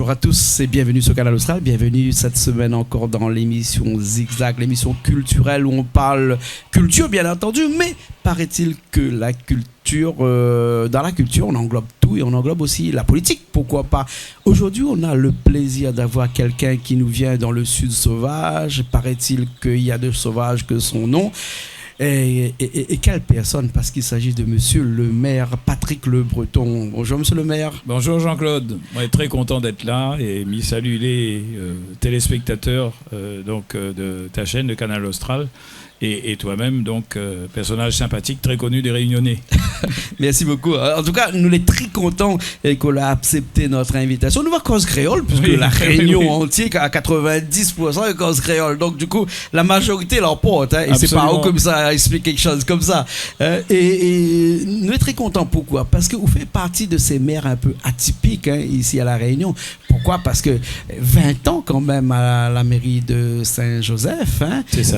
Bonjour à tous et bienvenue sur Canal Austral. Bienvenue cette semaine encore dans l'émission Zigzag, l'émission culturelle où on parle culture bien entendu, mais paraît-il que la culture, dans la culture on englobe tout et on englobe aussi la politique, pourquoi pas. Aujourd'hui on a le plaisir d'avoir quelqu'un qui nous vient dans le sud sauvage, paraît-il qu'il y a de sauvage que son nom. Et quelle personne, parce qu'il s'agit de monsieur le maire Patrick Le Breton. Bonjour monsieur le maire. Bonjour Jean-Claude, on est très content d'être là et salut les téléspectateurs de ta chaîne de Canal Austral et toi-même, donc personnage sympathique très connu des Réunionnais. Merci beaucoup. En tout cas, nous sommes très contents qu'on a accepté notre invitation. Nous va cause créole, puisque la Réunion entière à 90% est cause créole. Donc du coup, la majorité l'emporte. Hein, et c'est pas haut comme ça, explique quelque chose comme ça. Et nous sommes très contents. Pourquoi? Parce que vous faites partie de ces maires un peu atypiques ici à la Réunion. Pourquoi? Parce que 20 ans quand même à la mairie de Saint-Joseph,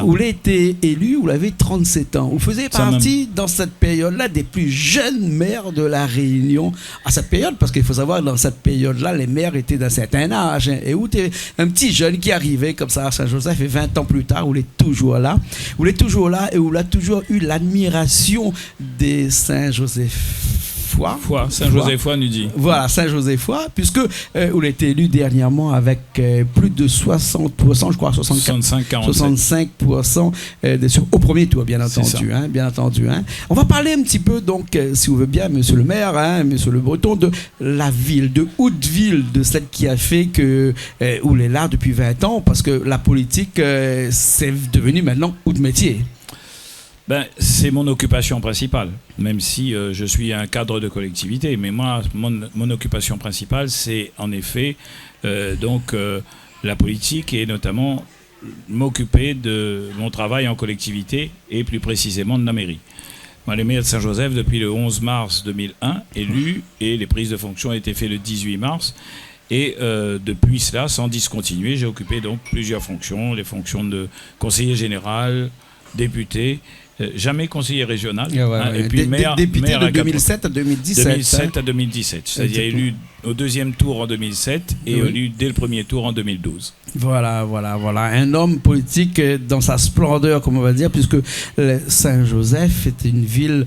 vous l'avez été élu, vous l'avez 37 ans. Vous faisiez partie dans cette période-là des plus jeunes maires de la Réunion. À cette période, parce qu'il faut savoir, dans cette période-là, les maires étaient d'un certain âge. Et où tu es un petit jeune qui arrivait comme ça à Saint-Joseph et 20 ans plus tard, vous l'êtes toujours là. Vous l'êtes toujours là et vous l'avez toujours eu l'admiration des Saint-Joseph. Saint-Josephois, nous dit. Voilà, Saint-Josephois, puisque vous l'avez été élu dernièrement avec plus de 60%, je crois, 65% au premier tour, bien entendu. Bien entendu. On va parler un petit peu, donc, si vous voulez bien, monsieur le maire, monsieur le Breton, de la ville, de Haute-Ville, de celle qui a fait que vous êtes là depuis 20 ans, parce que la politique, c'est devenu maintenant autre métier. C'est mon occupation principale, même si je suis un cadre de collectivité. Mais moi, mon occupation principale, c'est en effet la politique et notamment m'occuper de mon travail en collectivité et plus précisément de la mairie. Moi, le maire de Saint-Joseph, depuis le 11 mars 2001, élu, et les prises de fonction ont été faites le 18 mars. Et depuis cela, sans discontinuer, j'ai occupé donc plusieurs fonctions, les fonctions de conseiller général, député, jamais conseiller régional, et puis député de 2007 à 2017. 2007 à 2017, c'est-à-dire élu au deuxième tour en 2007 et élu dès le premier tour en 2012. Voilà. Un homme politique dans sa splendeur, comme on va dire, puisque Saint-Joseph est une ville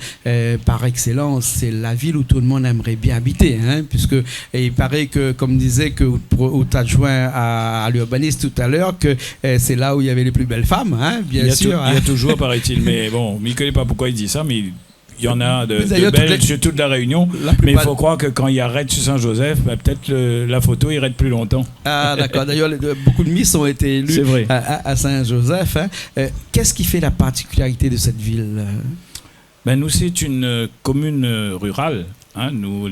par excellence. C'est la ville où tout le monde aimerait bien habiter, puisque il paraît que, comme disait que vous adjoint à l'urbaniste tout à l'heure, que c'est là où il y avait les plus belles femmes, bien sûr. Il y a toujours, paraît-il, mais bon, on ne connaît pas pourquoi il dit ça, mais il y en a de belles sur toute la Réunion, mais il faut croire que quand il arrête sur Saint-Joseph, peut-être la photo irait plus longtemps. Ah d'accord, d'ailleurs beaucoup de Miss ont été élus à Saint-Joseph. Qu'est-ce qui fait la particularité de cette ville? Nous, c'est une commune rurale. Nous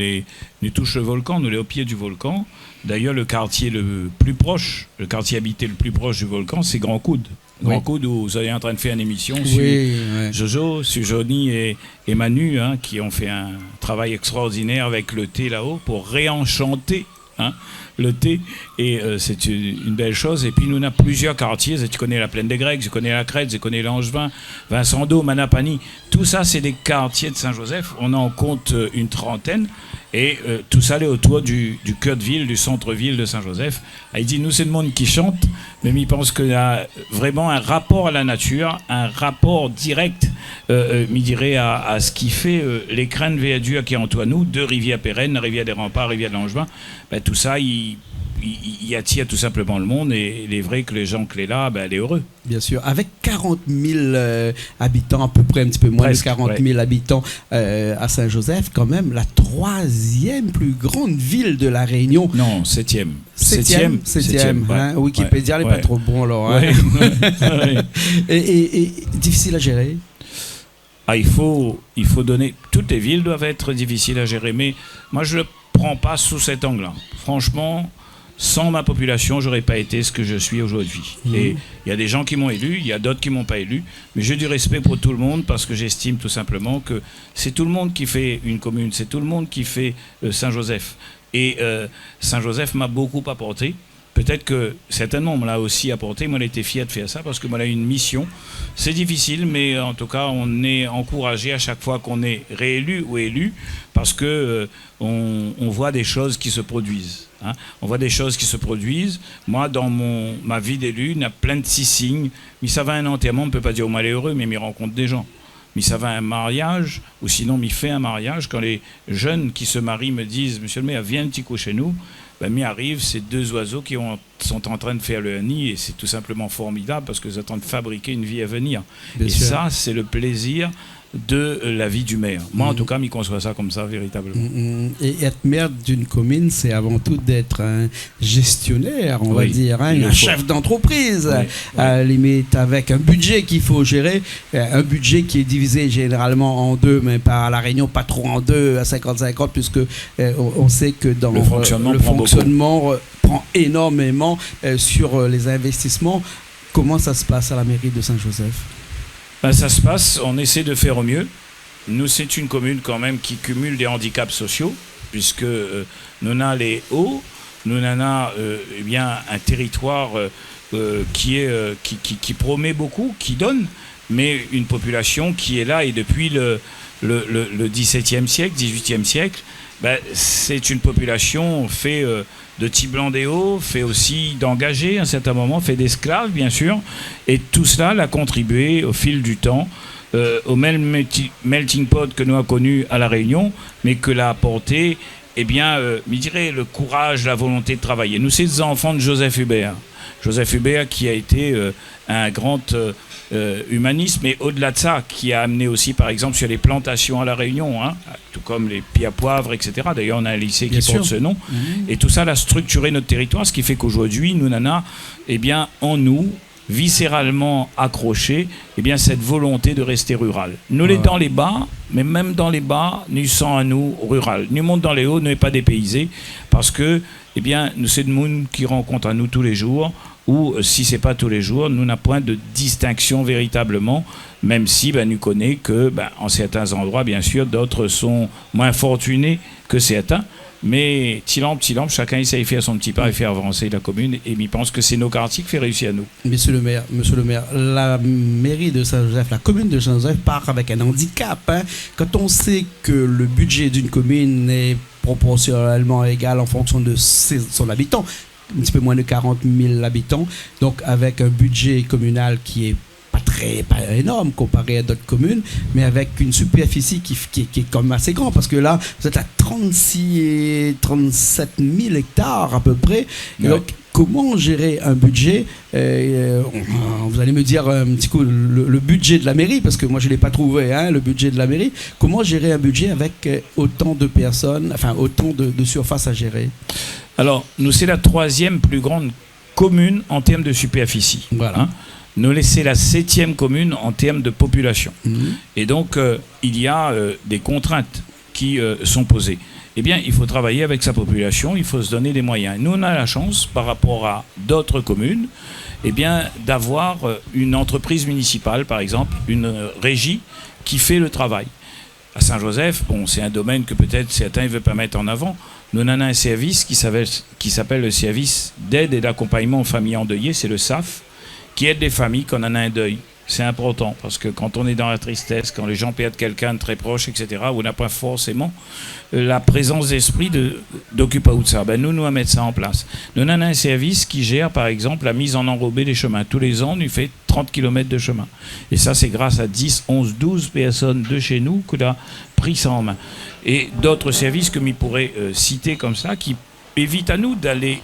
touche le volcan, nous sommes au pied du volcan. D'ailleurs, le quartier le plus proche, le quartier habité le plus proche du volcan, c'est Grand Coude. Grand Coude, où vous êtes en train de faire une émission sur Jojo, sur Johnny et Manu, qui ont fait un travail extraordinaire avec le thé là-haut pour réenchanter le thé. Et c'est une belle chose. Et puis nous avons plusieurs quartiers. Tu connais la Plaine des Grecs, je connais la Crête, je connais l'Angevin, Vincent d'Eau, Manapani. Tout ça, c'est des quartiers de Saint-Joseph. On en compte une trentaine. Et tout ça est autour du cœur de ville, du centre-ville de Saint-Joseph. Il dit, nous, c'est le monde qui chante, mais il pense qu'il y a vraiment un rapport à la nature, un rapport direct, dirait, à ce qui fait les craintes viaduques qui entourent nous, deux rivières pérennes, la rivière des Remparts, la rivière de l'Angevin. Tout ça, il attire tout simplement le monde, et il est vrai que les gens qui sont là, elle est heureux. Bien sûr, avec 40 000 habitants, à peu près un petit peu moins de 40 000 habitants à Saint-Joseph, quand même la troisième plus grande ville de la Réunion. Non, septième. Wikipédia n'est pas trop bon alors. Et difficile à gérer. Il faut donner. Toutes les villes doivent être difficiles à gérer, mais moi je ne le prends pas sous cet angle-là. Franchement, sans ma population, j'aurais pas été ce que je suis aujourd'hui. Et il y a des gens qui m'ont élu, il y a d'autres qui m'ont pas élu, mais j'ai du respect pour tout le monde parce que j'estime tout simplement que c'est tout le monde qui fait une commune, c'est tout le monde qui fait Saint-Joseph. Et Saint-Joseph m'a beaucoup apporté peut-être que certainement on me l'a aussi apporté. Moi, j'ai été fier de faire ça parce que moi, j'ai une mission. C'est difficile, mais en tout cas, on est encouragé à chaque fois qu'on est réélu ou élu parce que on voit des choses qui se produisent. Hein. On voit des choses qui se produisent. Moi, dans ma vie d'élu, il y a plein de signes. Mais ça va à un enterrement, on ne peut pas dire au malheureux, mais il rencontre des gens. Mais ça va à un mariage, ou sinon, il fait un mariage. Quand les jeunes qui se marient me disent « Monsieur le maire, viens un petit coup chez nous », ben, m'y arrive, c'est deux oiseaux qui sont en train de faire le nid, et c'est tout simplement formidable parce que vous êtes en train de fabriquer une vie à venir. Bien et sûr. Ça, c'est le plaisir de la vie du maire. Moi, en tout cas, je conçois ça comme ça, véritablement. Et être maire d'une commune, c'est avant tout d'être un gestionnaire, on va dire, hein, un chef d'entreprise, limite avec un budget qu'il faut gérer, un budget qui est divisé généralement en deux, mais pas à La Réunion, pas trop en deux, à 50-50, puisque on sait que dans le fonctionnement prend énormément sur les investissements. Comment ça se passe à la mairie de Saint-Joseph? Ben, ça se passe, on essaie de faire au mieux. Nous, c'est une commune quand même qui cumule des handicaps sociaux, puisque nous avons les hauts, nous avons eh bien, un territoire qui promet beaucoup, qui donne, mais une population qui est là et depuis le XVIIe siècle, XVIIIe siècle, ben, c'est une population faite de Tiblandéo, fait aussi d'engagés à un certain moment, fait d'esclaves bien sûr, et tout cela l'a contribué au fil du temps au melting pot que nous avons connu à La Réunion, mais que l'a apporté, eh bien, je dirais, le courage, la volonté de travailler. Nous, c'est des enfants de Joseph Hubert. Joseph Hubert qui a été un grand humaniste, mais au-delà de ça, qui a amené aussi, par exemple, sur les plantations à La Réunion, hein, tout comme les pieds à poivre, etc. D'ailleurs, on a un lycée qui porte ce nom. Et tout ça a structuré notre territoire, ce qui fait qu'aujourd'hui, nous en avons, eh bien, en nous, viscéralement accroché, eh bien, cette volonté de rester rural. Nous, les dans les bas, mais même dans les bas, nous sommes à nous rural. Nous monte dans les hauts, nous n'est pas dépaysés, parce que, eh bien, nous, c'est le monde qui rencontre à nous tous les jours, ou si ce n'est pas tous les jours, nous n'avons point de distinction véritablement, même si nous connaissons que, en certains endroits, bien sûr, d'autres sont moins fortunés que certains. Mais petit lampe, chacun essaie de faire son petit pas et faire avancer la commune. Et il pense que c'est nos quartiers qui fait réussir à nous. Monsieur le maire, la mairie de Saint-Joseph, la commune de Saint-Joseph part avec un handicap. Hein. Quand on sait que le budget d'une commune est proportionnellement égal en fonction de son habitant, un petit peu moins de 40 000 habitants, donc avec un budget communal qui est pas énorme comparé à d'autres communes, mais avec une superficie qui est quand même assez grande, parce que là, vous êtes à 36 et 37 000 hectares à peu près. Et donc, comment gérer un budget vous allez me dire un petit coup le budget de la mairie, parce que moi je ne l'ai pas trouvé, hein, le budget de la mairie. Comment gérer un budget avec autant de personnes, enfin autant de surface à gérer? Alors, nous, c'est la 3e plus grande commune en termes de superficie. Voilà. Hein. Nous, c'est la 7e commune en termes de population. Et donc, il y a des contraintes qui sont posées. Eh bien, il faut travailler avec sa population, il faut se donner des moyens. Nous, on a la chance, par rapport à d'autres communes, eh bien, d'avoir une entreprise municipale, par exemple, une régie qui fait le travail. À Saint-Joseph, bon, c'est un domaine que peut-être certains ne veulent pas mettre en avant. Nous en avons un service qui s'appelle le service d'aide et d'accompagnement aux familles endeuillées, c'est le SAF, qui aide les familles quand on en a un deuil. C'est important, parce que quand on est dans la tristesse, quand les gens perdent quelqu'un de très proche, etc., on n'a pas forcément la présence d'esprit d'occuper de ça. Nous allons mettre ça en place. Nous avons un service qui gère, par exemple, la mise en enrobé des chemins. Tous les ans, nous fait 30 km de chemin. Et ça, c'est grâce à 10, 11, 12 personnes de chez nous qu'on a pris ça en main. Et d'autres services que je pourrais citer comme ça, qui évitent à nous d'aller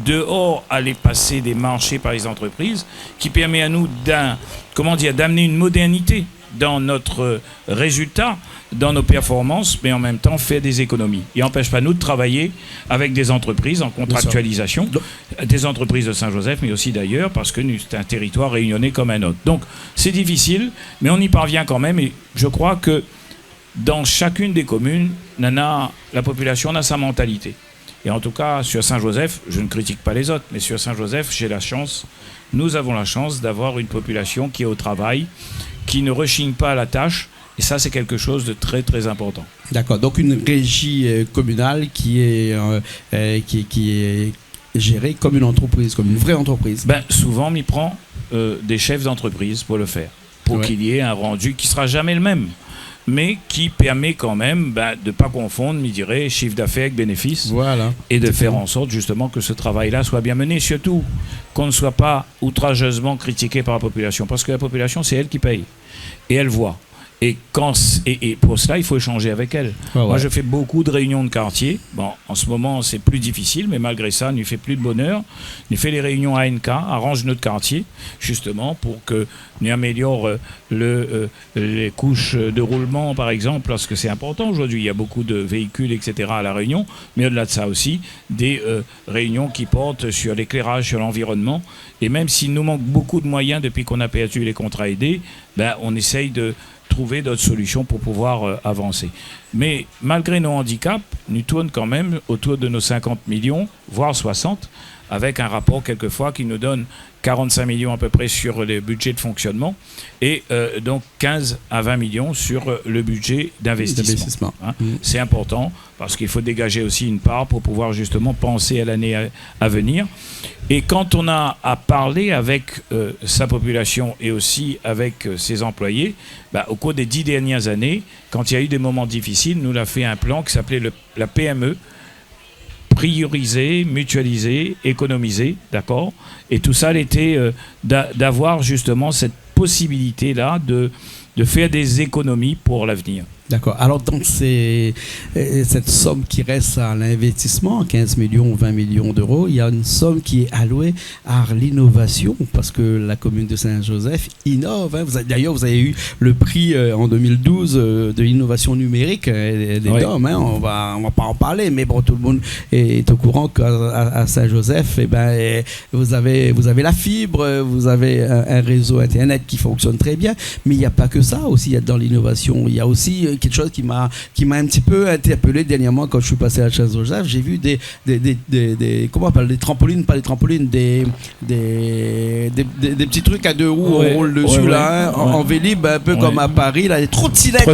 dehors, aller passer des marchés par les entreprises, qui permet à nous d'amener une modernité dans notre résultat, dans nos performances, mais en même temps faire des économies. Il n'empêche pas nous de travailler avec des entreprises en contractualisation, des entreprises de Saint-Joseph, mais aussi d'ailleurs, parce que c'est un territoire réunionnais comme un autre. Donc c'est difficile, mais on y parvient quand même, et je crois que dans chacune des communes, la population a sa mentalité. Et en tout cas, sur Saint-Joseph, je ne critique pas les autres, mais sur Saint-Joseph, nous avons la chance d'avoir une population qui est au travail, qui ne rechigne pas à la tâche, et ça, c'est quelque chose de très, très important. D'accord, donc une régie communale qui est géré comme une entreprise, comme une vraie entreprise. Ben, souvent, on y prend des chefs d'entreprise pour le faire, pour qu'il y ait un rendu qui ne sera jamais le même, mais qui permet quand même de ne pas confondre, je dirais, chiffre d'affaires avec bénéfice, et de faire en sorte justement que ce travail-là soit bien mené, surtout qu'on ne soit pas outrageusement critiqué par la population, parce que la population, c'est elle qui paye, et elle voit. Et pour cela, il faut échanger avec elle. Moi, je fais beaucoup de réunions de quartier. Bon, en ce moment, c'est plus difficile, mais malgré ça, nous fait plus de bonheur. Nous fait les réunions ANK, arrange notre quartier, justement, pour que nous améliorions les couches de roulement, par exemple, parce que c'est important aujourd'hui. Il y a beaucoup de véhicules, etc. à La Réunion, mais au-delà de ça aussi, des réunions qui portent sur l'éclairage, sur l'environnement. Et même s'il nous manque beaucoup de moyens depuis qu'on a perdu les contrats aidés, on essaye de trouver d'autres solutions pour pouvoir avancer. Mais malgré nos handicaps, nous tournons quand même autour de nos 50 millions, voire 60, avec un rapport quelquefois qui nous donne 45 millions à peu près sur les budgets de fonctionnement et donc 15 à 20 millions sur le budget d'investissement. C'est important parce qu'il faut dégager aussi une part pour pouvoir justement penser à l'année à venir. Et quand on a à parler avec sa population et aussi avec ses employés, au cours des 10 dernières années, quand il y a eu des moments difficiles, nous avons fait un plan qui s'appelait la PME, prioriser, mutualiser, économiser, d'accord ? Et tout ça, était d'avoir justement cette possibilité-là de faire des économies pour l'avenir. D'accord. Alors, donc, cette somme qui reste à l'investissement, 15 millions, 20 millions d'euros, il y a une somme qui est allouée à l'innovation, parce que la commune de Saint-Joseph innove. D'ailleurs, vous avez eu le prix en 2012 de l'innovation numérique des DOM. On va pas en parler, mais bon, tout le monde est au courant qu'à Saint-Joseph, vous avez la fibre, vous avez un réseau Internet qui fonctionne très bien, mais il n'y a pas que ça aussi. Il y a dans l'innovation, il y a aussi quelque chose qui m'a un petit peu interpellé dernièrement quand je suis passé à Saint-Joseph. J'ai vu des comment on appelle, des trampolines, pas des trampolines, des petits trucs à deux roues, on roule dessus en Vélib, un peu comme à Paris, là, des trottinettes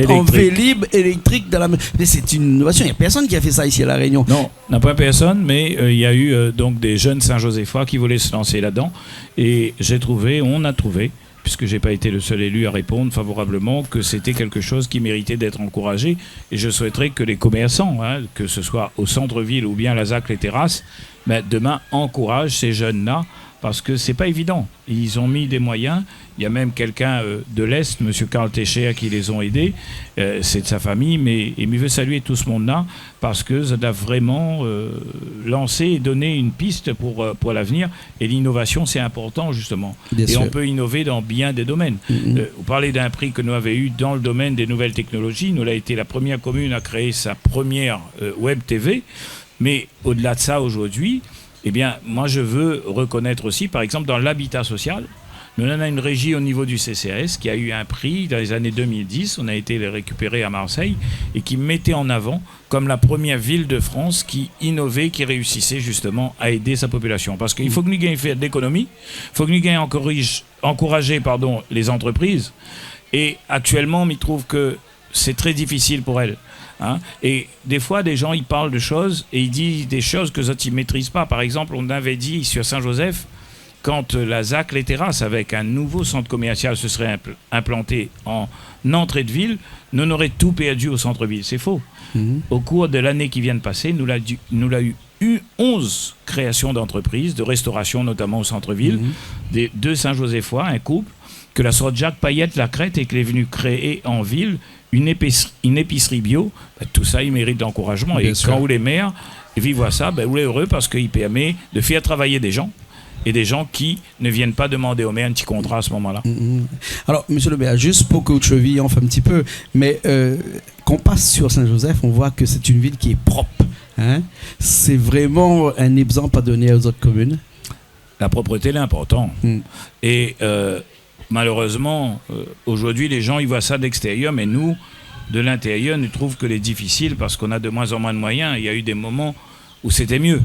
en Vélib électriques dans la. Mais c'est une innovation. Il n'y a personne qui a fait ça ici à La Réunion. Non, n'a pas personne, mais il y a eu donc des jeunes Saint-Josephois qui voulaient se lancer là-dedans, et on a trouvé, puisque je n'ai pas été le seul élu à répondre favorablement, que c'était quelque chose qui méritait d'être encouragé. Et je souhaiterais que les commerçants, que ce soit au centre-ville ou bien à la ZAC Les Terrasses, demain encouragent ces jeunes-là, parce que c'est pas évident. Ils ont mis des moyens. Il y a même quelqu'un de l'Est, M. Karl Técher, qui les ont aidés. C'est de sa famille, mais il veut saluer tout ce monde-là, parce que ça doit vraiment lancer et donner une piste pour l'avenir. Et l'innovation, c'est important, justement. Bien sûr. On peut innover dans bien des domaines. Vous parlez d'un prix que nous avons eu dans le domaine des nouvelles technologies. Nous avons été la première commune à créer sa première web TV. Mais au-delà de ça, aujourd'hui, moi, je veux reconnaître aussi, par exemple, dans l'habitat social, nous en avons une régie au niveau du CCAS qui a eu un prix dans les années 2010. On a été les récupérer à Marseille et qui mettait en avant comme la première ville de France qui innovait, qui réussissait justement à aider sa population. Parce qu'il faut que nous gagnions faire de l'économie, il faut que nous gagnions encourager les entreprises. Et actuellement, il trouve que c'est très difficile pour elles. Et des fois, des gens, ils parlent de choses et ils disent des choses que les autres, ils ne maîtrisent pas. Par exemple, on avait dit sur Saint-Joseph, quand la ZAC Les Terrasses, avec un nouveau centre commercial, se serait implanté en entrée de ville, nous n'aurions tout perdu au centre-ville. C'est faux. Au cours de l'année qui vient de passer, nous l'avons eu 11 créations d'entreprises, de restauration notamment au centre-ville, des deux Saint-Josephois, un couple, que la sœur Jacques Payette la crête et qu'elle est venue créer en ville une épicerie bio. Tout ça, il mérite d'encouragement. Et quand vous les maires vivent ça, vous êtes heureux parce qu'il permet de faire travailler des gens. Et des gens qui ne viennent pas demander au maire un petit contrat à ce moment-là. Alors, monsieur le maire, juste pour que Haute-Cheville en fait un petit peu, mais quand on passe sur Saint-Joseph, on voit que c'est une ville qui est propre. C'est vraiment un exemple à donner aux autres communes. La propreté, c'est important. Et malheureusement, aujourd'hui, les gens ils voient ça d'extérieur, mais nous, de l'intérieur, nous trouvons que c'est difficile parce qu'on a de moins en moins de moyens. Il y a eu des moments où c'était mieux.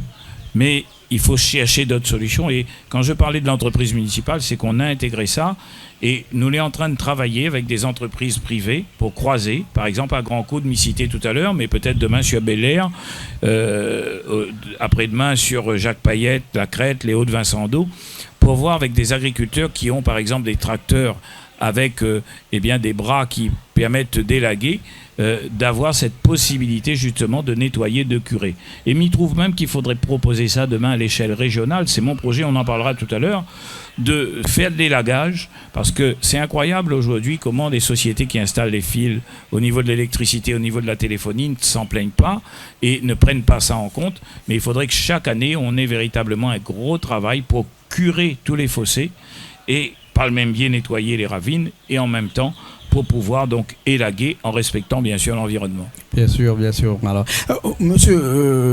Mais il faut chercher d'autres solutions. Et quand je parlais de l'entreprise municipale, c'est qu'on a intégré ça et nous sommes en train de travailler avec des entreprises privées pour croiser, par exemple à Grand Coude, m'y cité tout à l'heure, mais peut-être demain sur Bel-Air, après-demain sur Jacques Payette, la Crête, les Hauts-de-Vincent-d'Eau, pour voir avec des agriculteurs qui ont par exemple des tracteurs avec des bras qui permettent de d'élaguer, d'avoir cette possibilité justement de nettoyer, de curer. Et m'y trouve même qu'il faudrait proposer ça demain à l'échelle régionale, c'est mon projet, on en parlera tout à l'heure, de faire de l'élagage, parce que c'est incroyable aujourd'hui comment des sociétés qui installent les fils au niveau de l'électricité, au niveau de la téléphonie, ne s'en plaignent pas et ne prennent pas ça en compte, mais il faudrait que chaque année on ait véritablement un gros travail pour curer tous les fossés et par le même biais nettoyer les ravines et en même temps pour pouvoir donc élaguer en respectant bien sûr l'environnement. Bien sûr, bien sûr. Alors, monsieur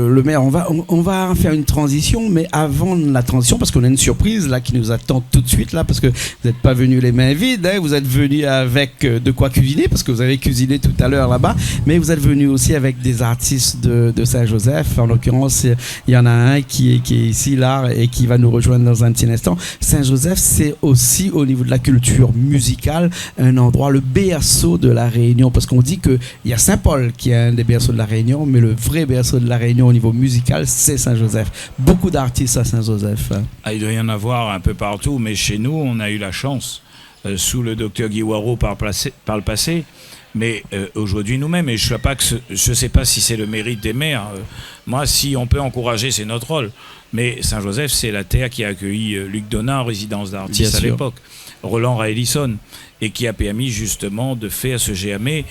le maire, on va faire une transition, mais avant la transition, parce qu'on a une surprise là qui nous attend tout de suite là, parce que vous n'êtes pas venu les mains vides, hein, vous êtes venu avec de quoi cuisiner, parce que vous avez cuisiné tout à l'heure là-bas, mais vous êtes venu aussi avec des artistes de Saint-Joseph. En l'occurrence, il y en a un qui est ici là et qui va nous rejoindre dans un petit instant. Saint-Joseph, c'est aussi au niveau de la culture musicale un endroit, le berceau de la Réunion, parce qu'on dit qu'il y a Saint-Paul qui est un des berceaux de la Réunion, mais le vrai berceau de la Réunion au niveau musical, c'est Saint-Joseph. Beaucoup d'artistes à Saint-Joseph. Il doit y en avoir un peu partout, mais chez nous, on a eu la chance, sous le docteur Guy Waro par le passé, mais aujourd'hui nous-mêmes, et je ne sais pas si c'est le mérite des maires, moi, si on peut encourager, c'est notre rôle, mais Saint-Joseph, c'est la terre qui a accueilli Luc Donat en résidence d'artistes à l'époque, Roland Raelisson, et qui a permis justement de faire ce GME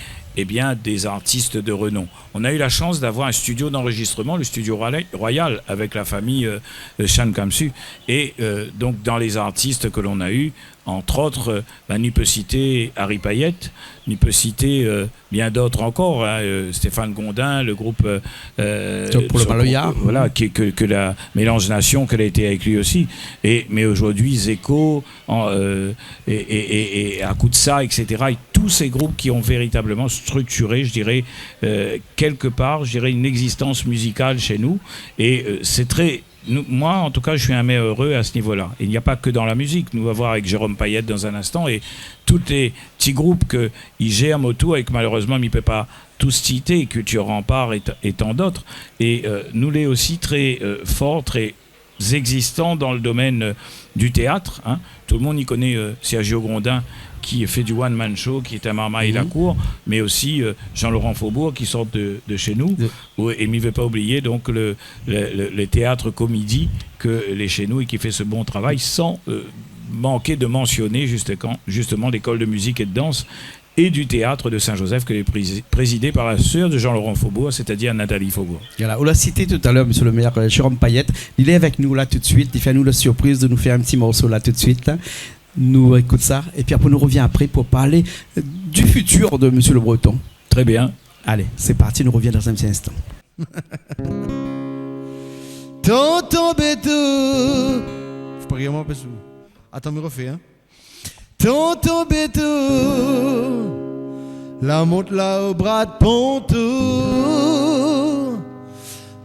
des artistes de renom. On a eu la chance d'avoir un studio d'enregistrement, le studio Royal, avec la famille Chan Kamsu. Et donc dans les artistes que l'on a eus, entre autres, n'y peut citer Harry Payette, n'y peut citer bien d'autres encore, hein, Stéphane Gondin, le groupe pour le Maloya, voilà, que la Mélange Nation, qu'elle a été avec lui aussi. Mais aujourd'hui, Zeko, et Akutsa, etc. Et tous ces groupes qui ont véritablement structuré, je dirais, quelque part, je dirais, une existence musicale chez nous. Et c'est très... moi, en tout cas, je suis un maire heureux à ce niveau-là. Il n'y a pas que dans la musique. Nous allons voir avec Jérôme Payette dans un instant. Et tous les petits groupes qu'ils germent autour et que malheureusement, il ne peut pas tous citer, Culture Rempart et tant d'autres. Et nous les aussi très forts, très existants dans le domaine du théâtre. Hein. Tout le monde y connaît Sergio Grondin, qui fait du one-man show, qui est à Marmaille-la-Cour, mais aussi Jean-Laurent Faubourg, qui sort de chez nous. Et il ne veut pas oublier donc le théâtre comédie que les chez nous et qui fait ce bon travail sans manquer de mentionner justement l'école de musique et de danse et du théâtre de Saint-Joseph que est présidé par la sœur de Jean-Laurent Faubourg, c'est-à-dire Nathalie Faubourg. Voilà, on l'a cité tout à l'heure, monsieur le maire, Jérôme Payette. Il est avec nous là tout de suite. Il fait nous la surprise de nous faire un petit morceau là tout de suite. Là. Nous écoute ça et puis après on nous revient après pour parler du futur de monsieur le Breton. Très bien. Allez, c'est parti, nous revient dans un petit instant. Tonton Bétou. Je peux rien moi parce que attends, me refais hein. Tonton Bétou. La monte là au bras de Pontou.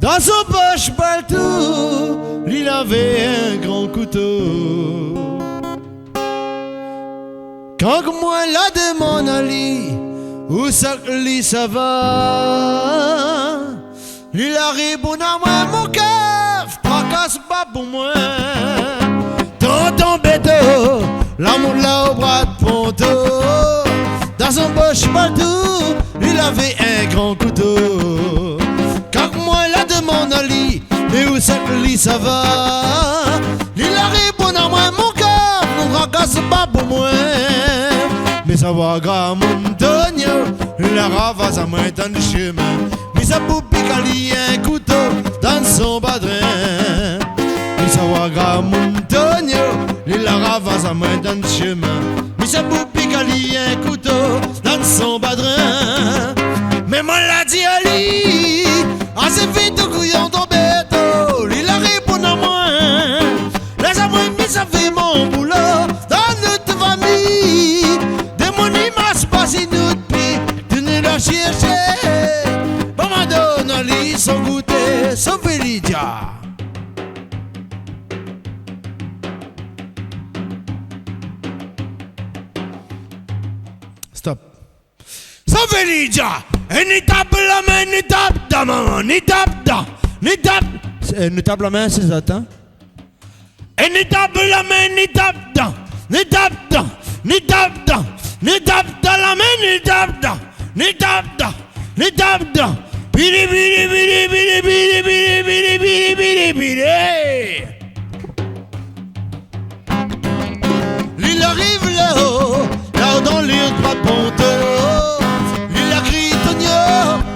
Dans son poche baltou, il avait un grand couteau. Quand moi la demande à lui, où ça lui ça va, il arrive à moi mon cœur, fracasse pas pour moi. Tonton Béto, l'amour là au bras de Ponto, dans son poche partout, il avait un grand couteau. Quand moi la demande à lui, et où ça lui ça va, il arrive à moi mon cœur, ne fracasse pas pour moi. Mais ça va grave montagne, la ravasse à main dans le chemin. Mais ça peut piquer un couteau dans son badrin. Mais ça va grave montagne, la ravasse à main dans le chemin. Mais ça peut piquer un couteau dans son badrin. Mais moi l'a dit à lui, assez vite au couillon ton béto, il a répondu à moi. Laisse-moi, mais ça fait mon boulot dans notre famille. Si nous tu ne l'as cherché, pas ma donne à lui son goûter, son Félidia. Bélidia. Et ni tape la main, ni tape da maman, ni tape da, ni tape. Ni tape la main, c'est ça, hein? Et ni tape la main, ni tape da, ni tape da, ni tape da, ni tape da la main, ni tape da, ni tape da, ni tape da. Bili bili bili bili bili bili bili bili bili bili. L'île arrive là-haut, là dans l'île de Ponto. L'île a crié Tonio,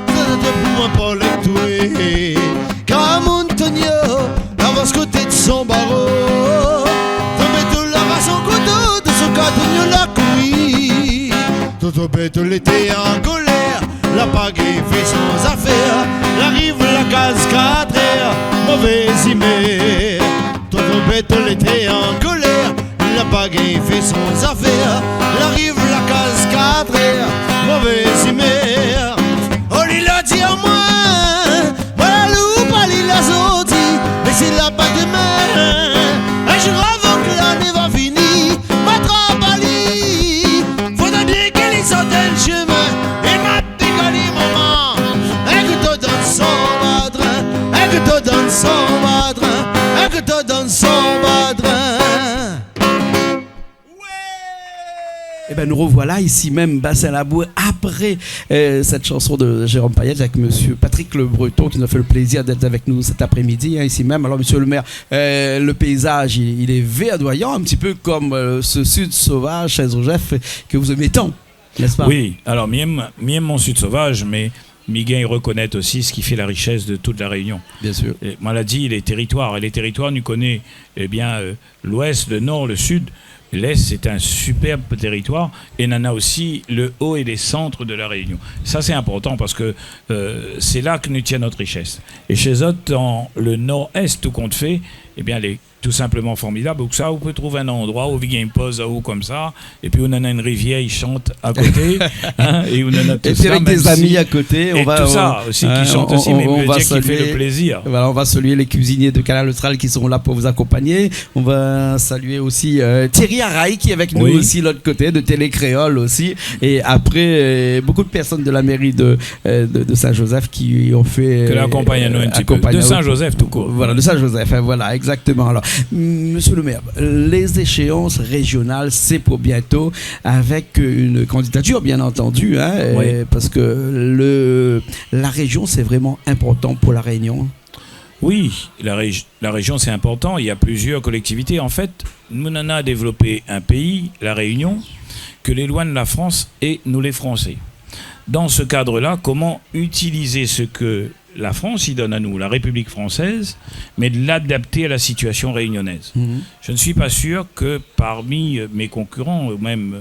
c'est pour moi pas les tuer. Car Montonio, avant ce côté de son barreau, tombé tout la race en couteau, de ce cas Tonio l'a cuit. Toto bête l'été en colère, la pagaie fait sans affaire. L'arrive la case 4 heures, mauvaise imée. Toto bête l'été en colère, la pagaie fait sans affaire. L'arrive la case 4 heures, mauvaise imée. Oh il a dit à moi, voilà loup, pas l'île a sorti, mais c'est là pas demain. Un jour avant que l'année va finir, ma trabali, faudra dire qu'elle est sortie le chemin. Et ma dégalé maman, un que te donne son badrin, un que te donne son badrin, un que te donne son badrin. Eh ben nous revoilà ici même, Bassin-Labour, après cette chanson de Jérôme Payette avec monsieur Patrick Le Breton qui nous a fait le plaisir d'être avec nous cet après-midi, hein, ici même. Alors monsieur le maire, le paysage il est verdoyant, un petit peu comme ce sud sauvage chez Joseph que vous aimez tant, n'est-ce pas? Oui, alors miem mon sud sauvage, mais Miguel il reconnaît aussi ce qui fait la richesse de toute la Réunion. Bien sûr. Et, moi l'a dit, les territoires, nous connaît eh bien l'ouest, le nord, le sud. L'Est, c'est un superbe territoire et on en a aussi le haut et les centres de la Réunion. Ça, c'est important parce que c'est là que nous tient notre richesse. Et chez eux, dans le nord-est, tout compte fait, eh bien, les tout simplement formidable. Donc ça, on peut trouver un endroit où il y a une pause à haut comme ça, et puis on en a une rivière, il chante à côté, hein, et on en a tout et ça. puis avec des amis à côté, on va tout ça aussi qui chantent aussi, mais on va saluer, qui fait le plaisir. Voilà, on va saluer les cuisiniers de Canal Austral qui sont là pour vous accompagner. On va saluer aussi Thierry Araï qui est avec nous aussi l'autre côté de Télé Créole aussi. Et après beaucoup de personnes de la mairie de Saint-Joseph qui ont fait que l'accompagnent un petit peu de Saint-Joseph tout court. Voilà, de Saint-Joseph, voilà, exactement. Alors, monsieur le maire, les échéances régionales, c'est pour bientôt, avec une candidature, bien entendu, hein, parce que la région, c'est vraiment important pour la Réunion. Oui, la région, c'est important. Il y a plusieurs collectivités. En fait, nous en avons développé un pays, la Réunion, que l'éloigne la France et nous les Français. Dans ce cadre-là, comment utiliser ce que la France y donne à nous, la République française, mais de l'adapter à la situation réunionnaise. Je ne suis pas sûr que parmi mes concurrents, ou même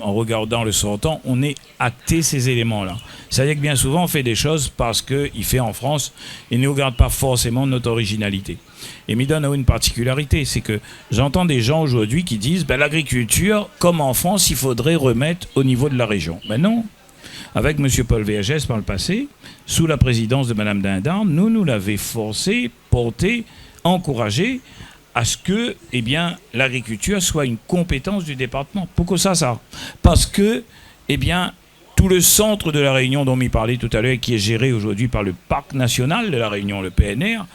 en regardant le sortant, on ait acté ces éléments-là. C'est-à-dire que bien souvent, on fait des choses parce qu'il fait en France et ne regarde pas forcément notre originalité. Et m'y donne une particularité, c'est que j'entends des gens aujourd'hui qui disent l'agriculture, comme en France, il faudrait remettre au niveau de la région. Mais non. Avec M. Paul Vergès par le passé, sous la présidence de Mme Dindar, nous l'avons forcé, porté, encouragé à ce que l'agriculture soit une compétence du département. Pourquoi ça? Parce que tout le centre de la Réunion dont m'y parlait tout à l'heure, qui est géré aujourd'hui par le Parc national de la Réunion, le PNR,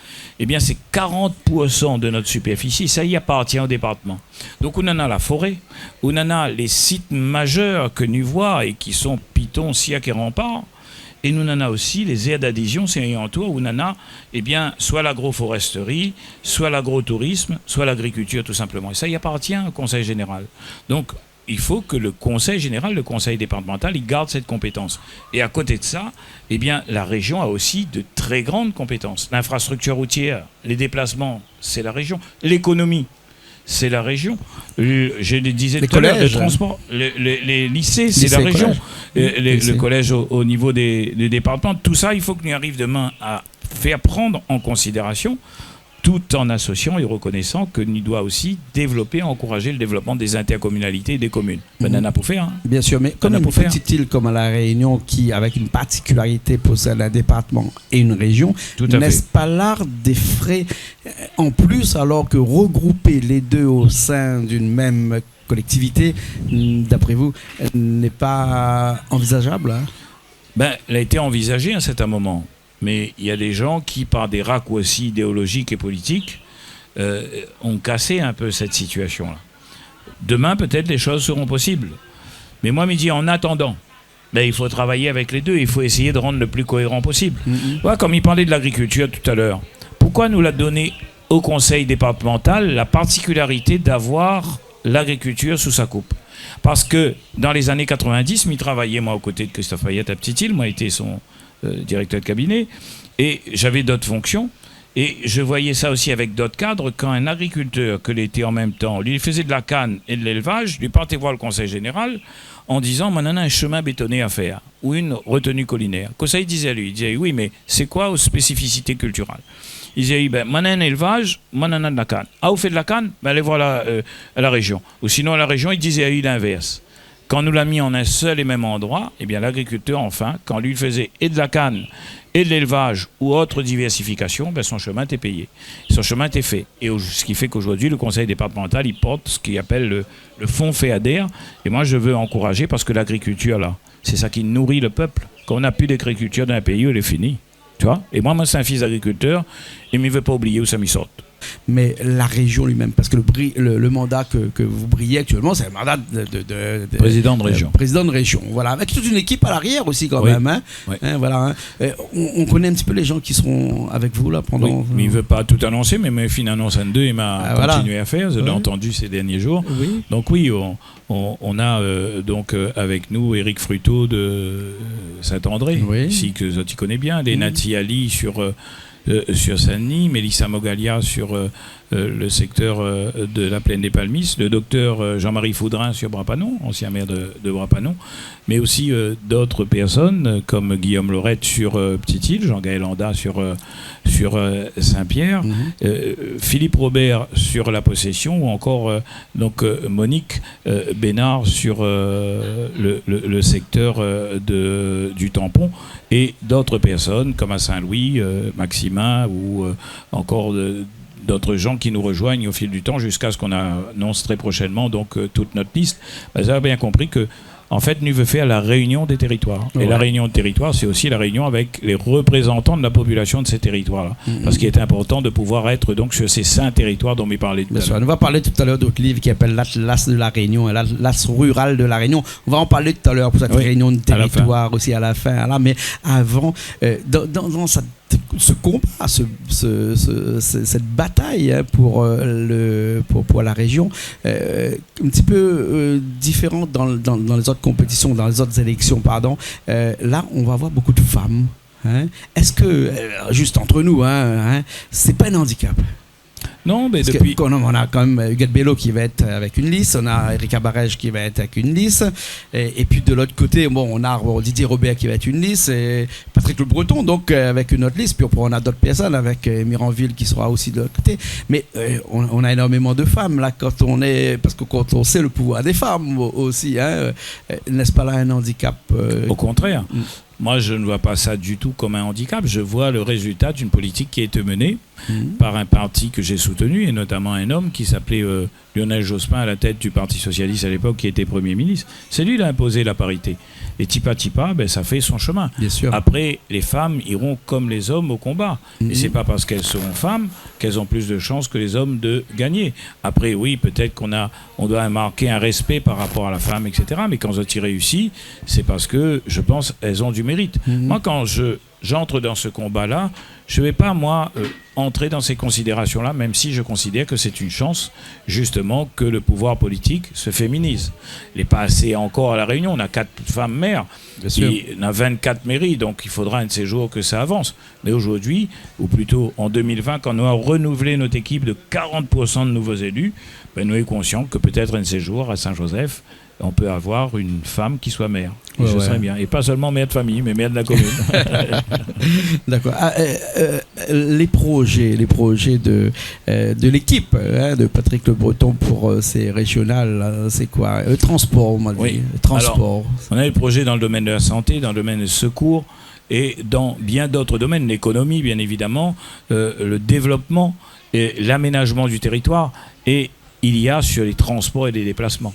c'est 40% de notre superficie, ça y appartient au département. Donc on en a la forêt, on en a les sites majeurs que nous voyons et qui sont Piton, Siac et Rempart, et nous en a aussi les aires d'adhésion, c'est un tour où on en a soit l'agroforesterie, soit l'agrotourisme, soit l'agriculture tout simplement. Et ça y appartient au Conseil général. Donc il faut que le Conseil général, le Conseil départemental, il garde cette compétence. Et à côté de ça, la région a aussi de très grandes compétences. L'infrastructure routière, les déplacements, c'est la région. L'économie, c'est la région. Je le disais tout à l'heure, le transport, les lycées, c'est la région. Le collège au niveau des départements, tout ça, il faut que nous arrivions demain à faire prendre en considération, tout en associant et reconnaissant que nous doit aussi développer, encourager le développement des intercommunalités et des communes. On en a pour faire. Hein. Bien sûr, mais comme une petite île comme la Réunion, qui, avec une particularité, possède un département et une région, n'est-ce pas l'art des frais en plus, alors que regrouper les deux au sein d'une même collectivité, d'après vous, n'est pas envisageable, hein? Elle a été envisagée à un certain moment. Mais il y a des gens qui, par des raccourcis idéologiques et politiques, ont cassé un peu cette situation-là. Demain, peut-être, les choses seront possibles. Mais moi, je me dis, en attendant, il faut travailler avec les deux. Il faut essayer de rendre le plus cohérent possible. Voilà, comme il parlait de l'agriculture tout à l'heure. Pourquoi nous l'a donné au conseil départemental la particularité d'avoir l'agriculture sous sa coupe? Parce que dans les années 90, je travaillais, moi, aux côtés de Christophe Payette à Petite-Île. Moi, j'étais son directeur de cabinet. Et j'avais d'autres fonctions. Et je voyais ça aussi avec d'autres cadres. Quand un agriculteur, que l'été en même temps, lui faisait de la canne et de l'élevage, lui partait voir le conseil général en disant « Moi, on a un chemin bétonné à faire ou une retenue collinaire ». Comme ça, il disait lui, il disait « Oui, mais c'est quoi aux spécificités culturelles ?» Il disait « Moi, on a un élevage, moi, on a de la canne. Ah, vous faites de la canne? Allez voir à la région. » Ou sinon, à la région, il disait à lui l'inverse. Quand on nous l'a mis en un seul et même endroit, eh bien, l'agriculteur, enfin, quand lui faisait et de la canne et de l'élevage ou autre diversification, son chemin était payé. Son chemin était fait. Et ce qui fait qu'aujourd'hui, le conseil départemental, il porte ce qu'il appelle le fonds FEADER. Et moi, je veux encourager parce que l'agriculture, là, c'est ça qui nourrit le peuple. Quand on n'a plus d'agriculture dans un pays, elle est finie. Tu vois? Et moi, c'est un fils d'agriculteur et je ne veux pas oublier où ça m'y sort. Mais la région lui-même, parce que le mandat que vous brillez actuellement, c'est un mandat de président de région. Président de région, voilà, avec toute une équipe à l'arrière aussi quand même. Hein. Oui. Hein, voilà, hein. On connaît un petit peu les gens qui seront avec vous là pendant. Oui, mais il ne veut pas tout annoncer, mais mes fin annonce 2, il m'a continué à faire. Je l'ai entendu ces derniers jours. Oui. Donc oui, on a donc avec nous Éric Fruteau de Saint-André, ici que tu connais bien, les Nati Ali sur Saint-Denis, Mélissa Mogalia sur le secteur de la plaine des Palmistes, le docteur Jean-Marie Foudrin sur Brapanon, ancien maire de Brapanon, mais aussi d'autres personnes comme Guillaume Lorette sur Petite-Île, Jean-Gaël Anda sur Saint-Pierre, Philippe Robert sur la Possession, ou encore Monique Bénard sur le secteur du Tampon, et d'autres personnes comme à Saint-Louis, Maximin, ou encore d'autres gens qui nous rejoignent au fil du temps jusqu'à ce qu'on annonce très prochainement toute notre liste. Vous avez bien compris que en fait, nous veut faire la réunion des territoires. Et la réunion de territoires, c'est aussi la réunion avec les représentants de la population de ces territoires-là. Parce qu'il est important de pouvoir être donc sur ces 5 territoires dont on parlait tout à l'heure. On va parler tout à l'heure d'autres livres qui appellent l'Atlas de la Réunion, l'Atlas rural de la Réunion. On va en parler tout à l'heure pour cette réunion de territoire aussi à la fin. Là, mais avant, dans ce combat, cette bataille pour la région, un petit peu différente dans les autres compétitions, dans les autres élections, pardon. Là, on va voir beaucoup de femmes. Hein. Est-ce que, juste entre nous, c'est pas un handicap? Non, mais parce depuis... on a quand même Huguette Bello qui va être avec une liste, on a Erika Barège qui va être avec une liste, et puis de l'autre côté, on a Didier Robert qui va être une liste, et Patrick Le Breton donc avec une autre liste, puis on a d'autres personnes avec Miranville qui sera aussi de l'autre côté. Mais on a énormément de femmes là parce que quand on sait le pouvoir des femmes aussi, n'est-ce pas là un handicap? Au contraire. Moi, je ne vois pas ça du tout comme un handicap. Je vois le résultat d'une politique qui a été menée par un parti que j'ai soutenu, et notamment un homme qui s'appelait Lionel Jospin, à la tête du Parti Socialiste à l'époque, qui était Premier ministre. C'est lui qui a imposé la parité. Et tipa, ça fait son chemin. Bien sûr. Après, les femmes iront comme les hommes au combat. Et c'est pas parce qu'elles seront femmes qu'elles ont plus de chances que les hommes de gagner. Après, oui, peut-être on doit marquer un respect par rapport à la femme, etc. Mais quand elles y réussissent, c'est parce que, je pense, elles ont du mérite. Moi, quand j'entre dans ce combat-là, je ne vais pas, moi, entrer dans ces considérations-là, même si je considère que c'est une chance, justement, que le pouvoir politique se féminise. Il n'est pas assez encore à La Réunion. On a 4 femmes maires. On a 24 mairies, donc il faudra un de ces jours que ça avance. Mais aujourd'hui, ou plutôt en 2020, quand on a renouvelé notre équipe de 40% de nouveaux élus, nous sommes conscients que peut-être un de ces jours, à Saint-Joseph, on peut avoir une femme qui soit maire. Et ce serait bien. Et pas seulement maire de famille, mais maire de la commune. D'accord. Les projets de l'équipe de Patrick Le Breton pour ces régionales, c'est quoi? Le transport, on m'a dit. Le transport. Alors, on a des projets dans le domaine de la santé, dans le domaine des secours, et dans bien d'autres domaines, l'économie, bien évidemment, le développement et l'aménagement du territoire. Et il y a sur les transports et les déplacements.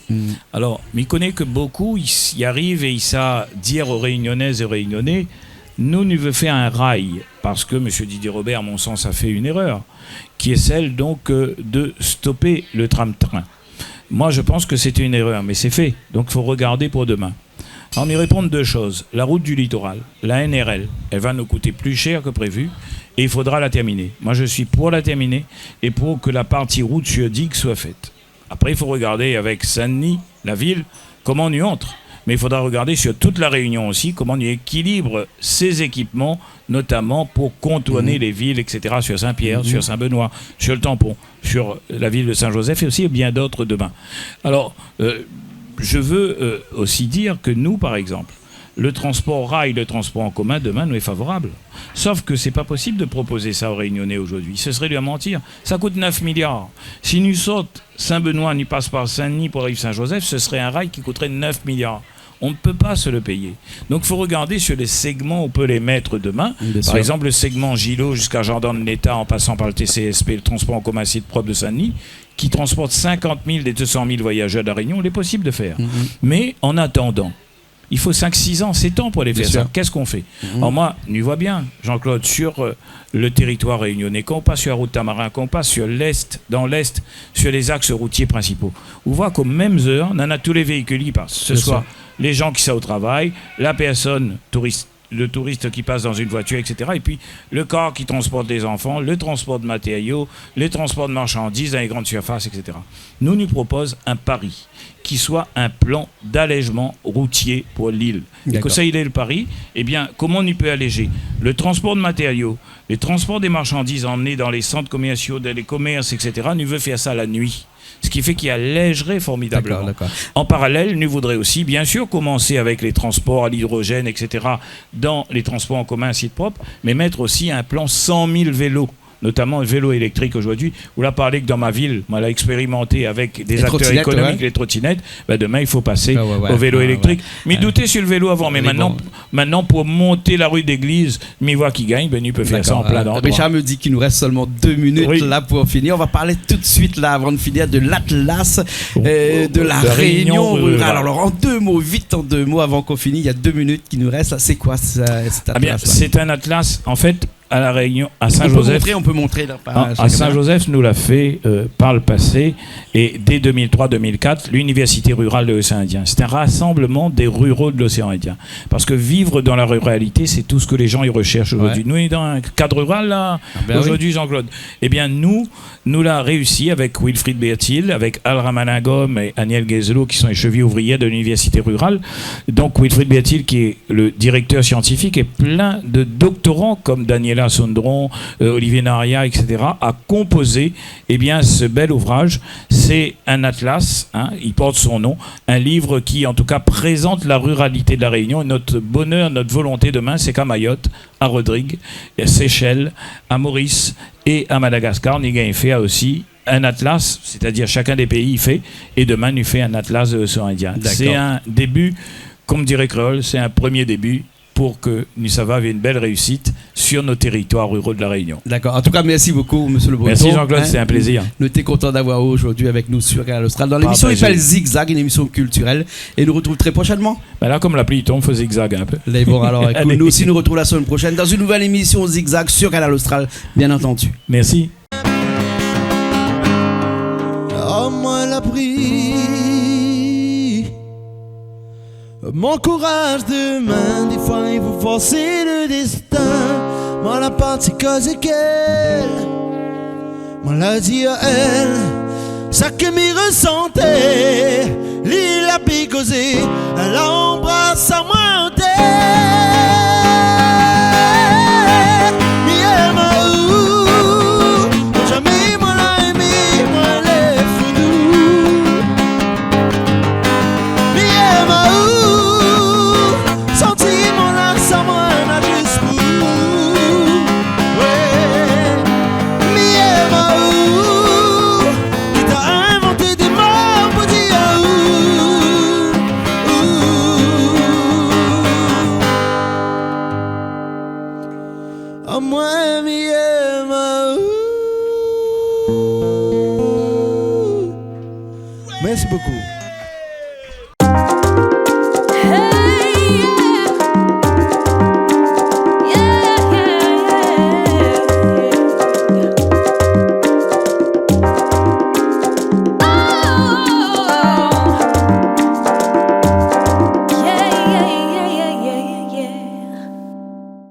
Alors, mais il connaît que beaucoup, ils y arrivent et ils savent dire aux Réunionnaises et aux Réunionnais, nous, nous veut faire un rail, parce que M. Didier Robert, à mon sens, a fait une erreur, qui est celle donc de stopper le tram-train. Moi, je pense que c'était une erreur, mais c'est fait, donc il faut regarder pour demain. Alors, m'y répondre deux choses. La route du littoral, la NRL, elle va nous coûter plus cher que prévu, et il faudra la terminer. Moi, je suis pour la terminer, et pour que la partie route sur digue soit faite. Après, il faut regarder avec Saint-Denis, la ville, comment on y entre. Mais il faudra regarder sur toute la Réunion aussi comment on y équilibre ces équipements, notamment pour contourner les villes, etc., sur Saint-Pierre, sur Saint-Benoît, sur le Tampon, sur la ville de Saint-Joseph et aussi bien d'autres demain. Alors, je veux aussi dire que nous, par exemple, le transport rail, le transport en commun, demain, nous est favorable. Sauf que c'est pas possible de proposer ça aux Réunionnais aujourd'hui. Ce serait lui à mentir. Ça coûte 9 milliards. Si nous saute Saint-Benoît, nous passe par Saint-Denis pour arriver Saint-Joseph, ce serait un rail qui coûterait 9 milliards. On ne peut pas se le payer. Donc il faut regarder sur les segments où on peut les mettre demain. Par exemple, le segment Gillot jusqu'à Jardin de l'État en passant par le TCSP, le transport en commun site propre de Saint-Denis, qui transporte 50 000 des 200 000 voyageurs de la Réunion, il est possible de faire. Mais en attendant, il faut 5-6 ans, c'est temps pour les faire ça. Qu'est-ce qu'on fait? Alors moi, on voit bien, Jean-Claude, sur le territoire réunionnais, quand on passe sur la route Tamarin, quand on passe sur l'Est, dans l'Est, sur les axes routiers principaux, on voit qu'aux mêmes heures, on en a tous les véhicules qui passent. Ce soit les gens qui sont au travail, la personne le touriste qui passe dans une voiture, etc. Et puis le car qui transporte des enfants, le transport de matériaux, le transport de marchandises dans les grandes surfaces, etc. Nous propose un pari qui soit un plan d'allègement routier pour l'île. Et que ça, il est le pari. Eh bien, comment on y peut alléger le transport de matériaux, les transports des marchandises emmenés dans les centres commerciaux, dans les commerces, etc. Nous veut faire ça la nuit. Ce qui fait qu'il allégerait formidablement. En parallèle, nous voudrions aussi, bien sûr, commencer avec les transports à l'hydrogène, etc., dans les transports en commun, site propre, mais mettre aussi un plan 100 000 vélos, notamment le vélo électrique aujourd'hui. Vous l'avez parlé que dans ma ville, moi, l'a expérimenté avec des acteurs économiques, les trottinettes. Ben demain, il faut passer au vélo électrique. Mais doutez sur le vélo avant. Mais maintenant, pour monter la rue d'église, mais voit qui gagne, ben, il peut faire ça en plein d'endroits. Richard me dit qu'il nous reste seulement 2 minutes là pour finir. On va parler tout de suite, là, avant de finir, de l'Atlas de la Réunion rurale. Alors, en 2 mots, vite en 2 mots, avant qu'on finisse, il y a 2 minutes qui nous restent. C'est quoi cet Atlas? C'est un Atlas, en fait, à la Réunion, à Saint-Joseph. On peut montrer là, à Saint-Joseph nous l'a fait par le passé, et dès 2003-2004, l'Université rurale de l'océan Indien. C'est un rassemblement des ruraux de l'océan Indien. Parce que vivre dans la ruralité, c'est tout ce que les gens y recherchent aujourd'hui. Nous, on est dans un cadre rural, là, aujourd'hui, Jean-Claude. Eh bien, nous l'avons réussi avec Wilfried Bertil, avec Al Ramanagom et Aniel Guezelo, qui sont les chevilles ouvrières de l'Université rurale. Donc, Wilfried Bertil, qui est le directeur scientifique, et plein de doctorants comme Daniela Sondron, Olivier Naria, etc., a composé ce bel ouvrage. C'est un atlas, il porte son nom, un livre qui, en tout cas, présente la ruralité de la Réunion. Et notre bonheur, notre volonté demain, c'est qu'à Mayotte, à Rodrigue, à Seychelles, à Maurice et à Madagascar, Nigain fait aussi un atlas, c'est-à-dire chacun des pays y fait, et demain, il fait un atlas de l'océan Indien. C'est un début, comme dirait Créole, c'est un premier début pour que Nusava ait une belle réussite sur nos territoires ruraux de la Réunion. D'accord. En tout cas, merci beaucoup, Monsieur Le Breton. Merci Jean-Claude, c'est un plaisir. Nous étions contents d'avoir aujourd'hui avec nous sur Canal Austral. Dans l'émission, il s'appelle Zigzag, une émission culturelle. Et nous retrouve très prochainement. Là, comme la pluie tombe, il faut zigzag un peu. Bon, alors, écoute, nous aussi, nous retrouvons la semaine prochaine dans une nouvelle émission Zigzag sur Canal Austral, bien entendu. Merci. Oh, moi, la prie. Mon courage demain, des fois il faut forcer le destin. Moi la partie cause qu'elle, moi la dit à elle, ça que m'y ressentait, l'île a picosé, elle embrasse à moi terre. Merci beaucoup.